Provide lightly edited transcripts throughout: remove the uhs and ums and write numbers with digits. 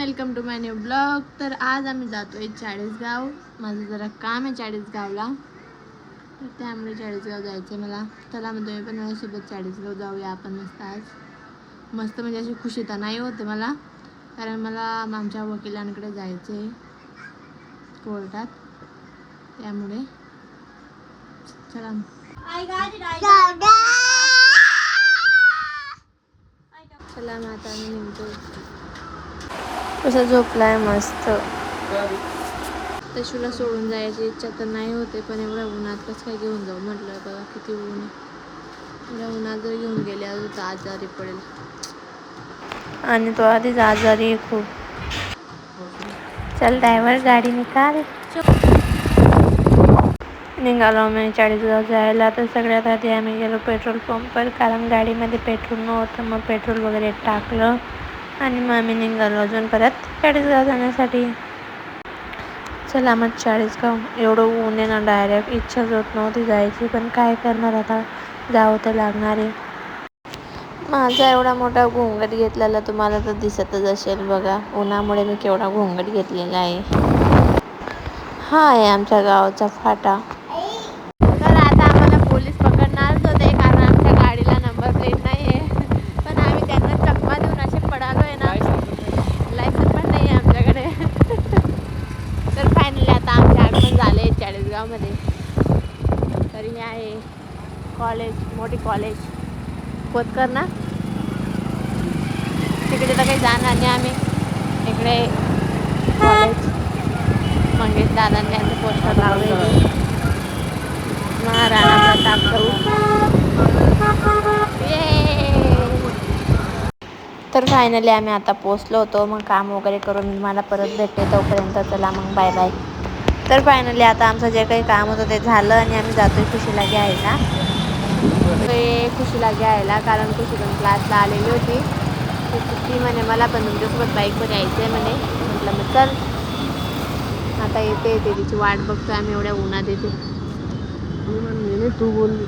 Welcome to my new blog. तर आज आम्ही जातोय चाळीसगाव. माझं जरा काम आहे चाळीसगावला, तर त्यामुळे चाळीसगाव जायचं आहे मला. चला मग तुम्ही पण माझ्यासोबत चाळीसगाव जाऊया आपण मस्त. आज मस्त म्हणजे अशी खुशी तर नाही होते मला, कारण मला आमच्या वकिलांकडे जायचं आहे कोर्टात, त्यामुळे चला. चला मग आता आम्ही निघतो. कसं झोपलाय मस्त. तशूला सोडून जायची इच्छा तर नाही होते, पण एवढ्या उन्हात कसं काय घेऊन जाऊ म्हटलं. बघा किती ऊन आहे. एवढ्या उन्हात जर घेऊन गेले तर आजारी पडेल, आणि तो आधीच आजारी आहे खूप. चल ड्रायव्हर गाडी निकाल. निघालो आम्ही चाळीसगाव जायला. तर सगळ्यात आधी आम्ही गेलो पेट्रोल पंपवर, कारण गाडीमध्ये पेट्रोल नव्हतं. मग पेट्रोल वगैरे टाकलं आणि मग आम्ही निघालो अजून परत चाळीसगाव जाण्यासाठी. चला मग चाळीसगाव. एवढं ऊन आहे ना, डायरेक्ट इच्छाच होत नव्हती जायची, पण काय करणार आता, जावं तर लागणार आहे. माझा एवढा मोठा घोंगट घेतलेला तुम्हाला तर दिसतच असेल. बघा उन्हामुळे मी केवढा घोंगट घेतलेला आहे. हा आहे आमच्या गावाचा फाटा. तर आता आम्हाला पोलीस पकडणारच होते, कारण आमच्या गाडीला नंबर प्लेट नाही आहे. पण आम्ही त्यांना चकमा देऊन असे पडालो आहे ना, लायसन पण नाही आहे आमच्याकडे. तर फायनली आता आमचे आगमन झाले चाळीसगावमध्ये. तर हे आहे कॉलेज, मोठी कॉलेज खोतकर ना. तिकडे तर काही जाणार नाही आम्ही. इकडे कॉलेज मंगेश दादांनी यांचं पोस्टर लावले, महाराणा प्रताप तर फायनली आम्ही आता पोचलो होतो. मग काम वगैरे करून मला परत भेटते, तोपर्यंत चला मग बाय बाय. तर फायनली आता आमचं जे काही काम होतं ते झालं आणि आम्ही जातोय खुशीला घ्यायला. खुशीला घ्यायला कारण खुशी पण क्लासला आलेली होती. ती म्हणे मला पण तुमच्यासोबत बाईकवर यायचं आहे म्हणे. म्हटलं मग चल. आता येते तिची वाट बघतोय आम्ही एवढ्या उन्हात येते. तू बोलली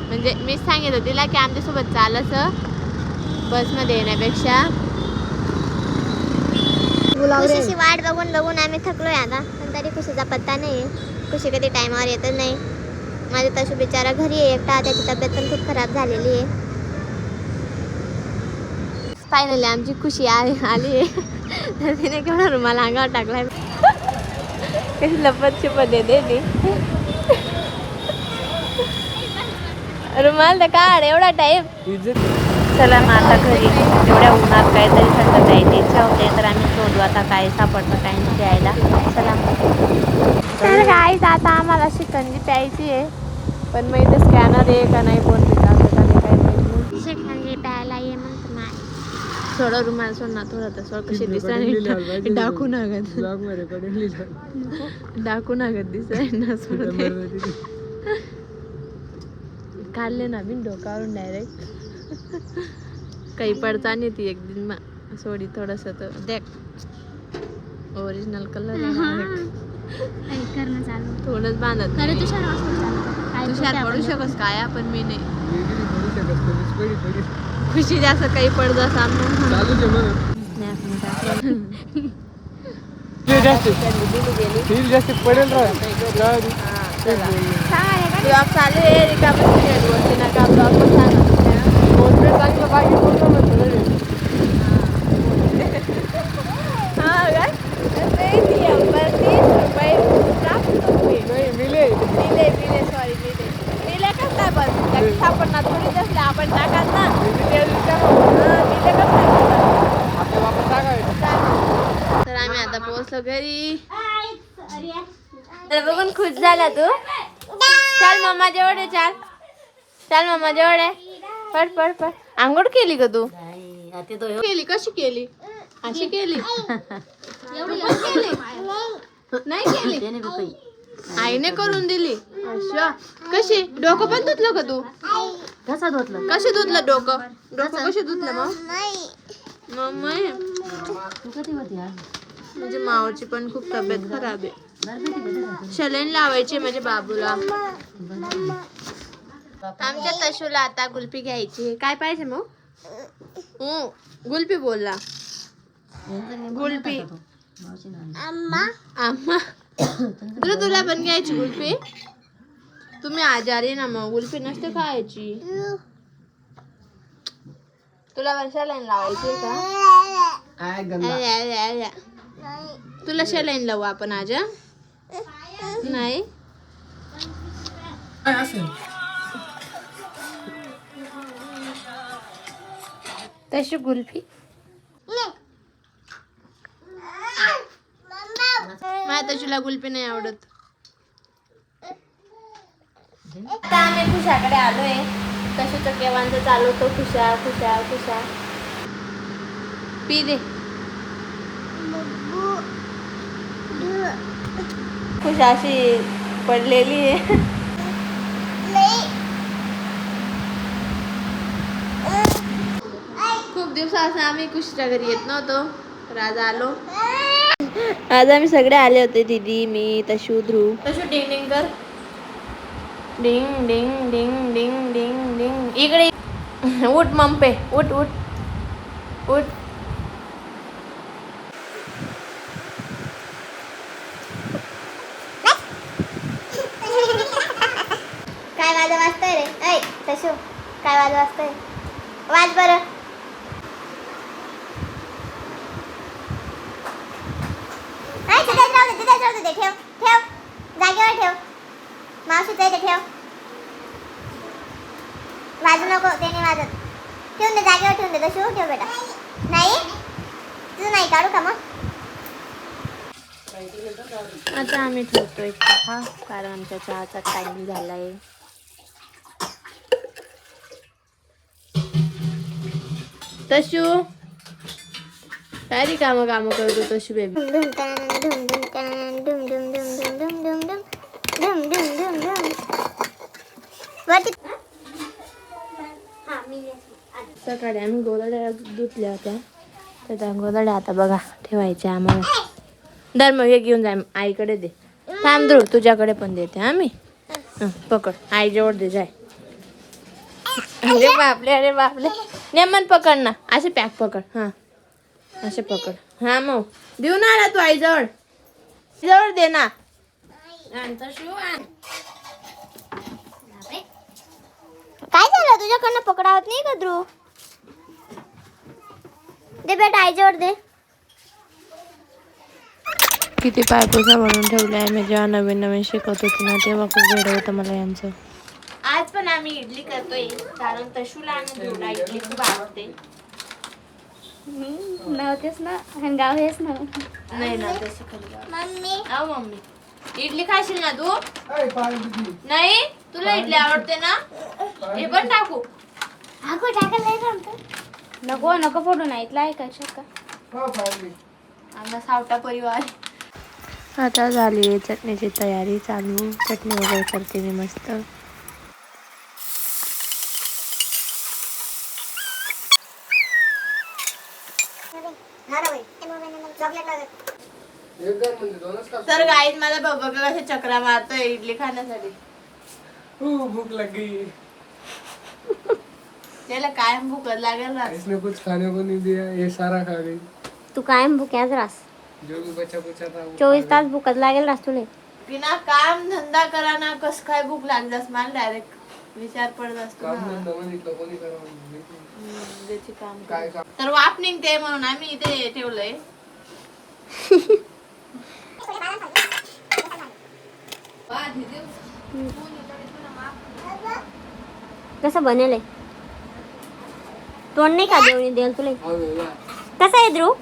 म्हणजे मीच सांगितलं तिला की आमच्यासोबत चालायचं बसमध्ये येण्यापेक्षा. खुशीची वाट बघून बघून आम्ही थकलोय आता, पण तरी खुशीचा पत्ता नाही. खुशी कधी टायमावर येतच नाही. माझा तसू बिचारा घरी आहे एकटा, त्याची तब्येत पण खूप खराब झालेली आहे. फायनली आमची खुशी आली आहे. तर तिने केवढा रुमाल अंगावर टाकलाय. कशी लपत शिपत येते ती. रुमाल तर काढ, एवढा टाईम. चला मग आता घरी. एवढ्या उन्हात काहीतरी थंड प्यायची इच्छा होते, तर आम्ही शोधू आता काय सापडतं काय नाही प्यायला. चला तर काय, आता आम्हाला शिकंजी प्यायची आहे, पण मग इथे स्कॅनर आहे का नाही कोण तिथं काय माहिती. शिकंजी प्यायला ये म्हणतो नाही. थोडं रुमाल सोड ना, थोडं तर सोड. कशी दिसाय डाकू नागत, डाकू नागत दिसाय ना. सोड काढले ना मी डोकावरून डायरेक्ट. काही पडता नाही ती एक दिन सोडी थोडस तर देख. ओरिजिनल कलर करणं चालू थोडंच बांधत. तुषार पडू शकस काय, पण मी नाही. खुशी जास्त काही पडदा सामने जास्त पडेल. ब्लॉग चालू आहे. रिकामा गोष्टी नका ब्लॉग पण सांगा. सापडणार थोडी असले आपण टाकाल ना. तर आम्ही आता पोहोचलो घरी. तर बघून खुश झाला तू. चल मम्मा जेवढे चाल. चल मम्मा जेवढे पड पड पड. आंघोळ केली का तू? केली कशी केली? अशी केली नाही केली. आईने करून दिली. अच्छा कशी? डोकं पण धुतलं का तू? कसं धुतलं? कशी धुतलं डोकं? डोकं कशी धुतलं मग? मम्मी तू कधी होती आज? म्हणजे मावची पण खूप तब्येत खराब आहे. सलाईन लावायची म्हणजे बाबूला. आमच्या तशूला आता कुल्फी घ्यायची. काय पाहिजे मग? गुल्फी बोलला. कुल्फी अम्मा आम्हा तुला पण घ्यायची कुल्फी. तुम्ही आजारी ना मग कुल्फी नसते खायची. तुला वर्षाला लावायची का? तुला शेलाईन लावू आपण आज? नाही तशी कुल्फी माझ्या तशीला कुल्फी नाही आवडत. आता आम्ही खुशाकडे आलोय. कशाचं केव्हांचं चालवतो खुशा खुशा खुशा. पी दे. खुशा अशी पडलेली आहे. खूप दिवसापासून आम्ही खुशीच्या घरी येत नव्हतो तर आज आलो. आज आम्ही सगळे आले होते. दीदी, मी, तशू, ध्रुव. तशू डिंग डिंग कर. डिंग डिंग डिंग डिंग डिंग डिंग. इकडे उठ मम्पे. उठ उठ उठ. काय वाजव वाजतंय रे? ऐ तशू काय वाजव वाजतंय? वाज बरं. तिथेच राहू दे. ठेव ठेव जागेवर ठेव. मावशीचं इथे ठेव. वाजू नको. ते नाही वाजत. ठेवून दे जागेवर ठेवून दे. तशू ठेव बेटा. नाही तुझं नाही काढू का मग? आता आम्ही ठेवतोय चहा कारण आमच्या चहाचा टाइम झालाय. तशू काय रे काम करतो तशू बेबी. सकाळी आम्ही गोदड्या धुतल्या होत्या तर त्या गोदड्या आता बघा ठेवायच्या आम्हाला. दर मग हे घेऊन जाय आईकडे दे. थांब ध्रुव तुझ्याकडे पण देते आम्ही. पकड आईजवळ दे जाय. अरे बापले नेमन पकड ना. असे पॅक पकड. हां असे पकड. हां मग देऊ ना तू आईजवळ. जवळ दे ना. काय झालं तुझ्याकडनं पकडावत नाही का ध्रुव? दे बेटा आईजवळ दे. किती पायपुसा बनवून ठेवले आहे. मी जेव्हा नवीन शिकत होते ना तेव्हा खूप वेळ होतं मला यांचं. आज पण आम्ही इडली करतोय कारण तशूला आणि ध्रुवला इडली खूप आवडते. नव्हतेच ना गाव हेच ना. नाही ना तशी खाली मम्मी मम्मी इडली खाशील ना तू? नाही तुला इडली आवडते ना? हे पण टाकू. अगो टाकायला नको नको फोटो नाही इथला ऐकायचं का? आमचा सावटा परिवार. आता झाली आहे चटणीची तयारी चालू. चटणी वगैरे करते मी मस्त. तर गाईत माझा बाबा कसे चक्रा मारतोय इडली खाण्यासाठी. भूक लगी. त्याला कायम भूक लागेल ना. इसने कुछ खाने को नहीं दिया. ये सारा खा गई. तू कायम भुक्याच रास. जो भी बचा कुचा था 24 तास भुकत लागेल रास तुले. बिना काम धंदा करा ना कस काय भूक लागलास मला डायरेक्ट विचार पडत असतो काम ना. धंदा म्हणजे कोणी करावं. त्याची काम काय काम? तर वाप निघते म्हणून आम्ही इथे ठेवलंय. कसं बनेल तोंड नाही का देऊन देईल तुला. कसं आहे ध्रुव?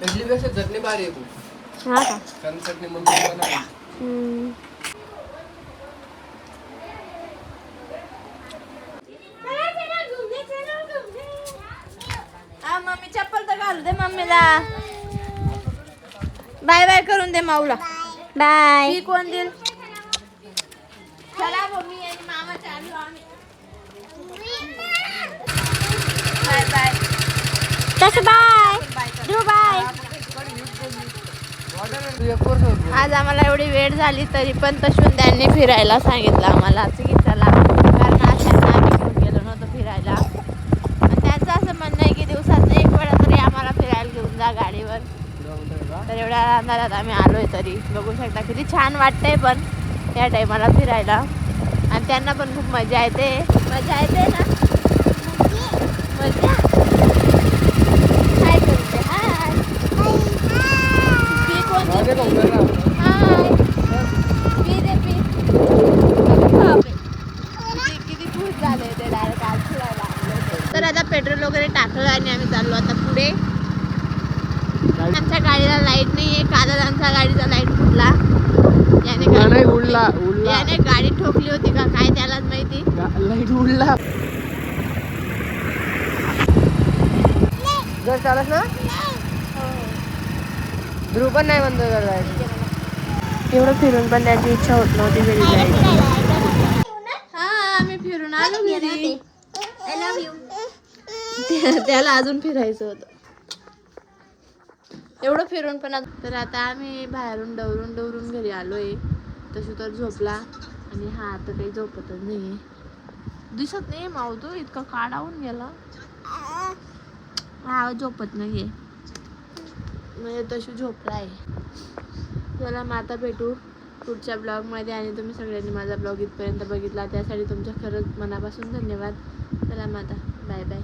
इडली पेक्षा चटणी भारी आहे खूप. हा का? कारण चटणी मम्मी बनवली. मम्मी चप्पल तर घालू दे मम्मीला. बाय बाय करून दे माऊला. बाय. ही कोण देईल? चला मम्मी आणि मामा चालू आम्ही. Bye bye. तसं बाय. ध्रुव बाय. आज आम्हाला एवढी वेळ झाली तरी पण तशून त्यांनी फिरायला सांगितलं आम्हाला की चला. कारण आज त्यांना आम्ही घेऊन गेलो नव्हतो फिरायला. आणि त्यांचं असं म्हणणं आहे की दिवसात एवढ्या अंधारात आम्ही आलोय तरी बघू शकता किती छान वाटतंय पण या टायमाला फिरायला. आणि त्यांना पण खूप मजा येते. मजा येते ना? मजा काय करते? हाय पी कोणती? माझे भाऊ जरा. हाय पी दे पी. किती खुश झाले ते डायरेक्ट आज फिरायला आले. तर आता पेट्रोल वगैरे टाकलं आणि आम्ही चाललो आता पुढे. आमच्या गाडीला लाईट नाहीये. कालच आमच्या गाडीचा लाईट फुटला. नाही उडला उडला याने गाडी ठोकली होती का काय त्यालाच माहिती. लाईट उडला. जर चालत ना ध्रुव पण नाही म्हणतो एवढं फिरून पण त्याची इच्छा होत नव्हती घरी जायची. हा आम्ही फिरून आलो घरी. I love you. त्याला अजून फिरायचं होतं. एवढं फिरून पण तर आता आम्ही बाहेरून डवरून घरी आलोय. तशी तर झोपला आणि हा आता काही झोपतच नाहीये. दिसत नाही मावतो इतका काढावून गेला. हा झोपत नाहीये म्हणजे तशी झोपलाय. चला मग आता भेटू पुढच्या ब्लॉगमध्ये. आणि तुम्ही सगळ्यांनी माझा ब्लॉग इथपर्यंत बघितला त्यासाठी तुमच्या खरंच मनापासून धन्यवाद. चला मग आता बाय बाय.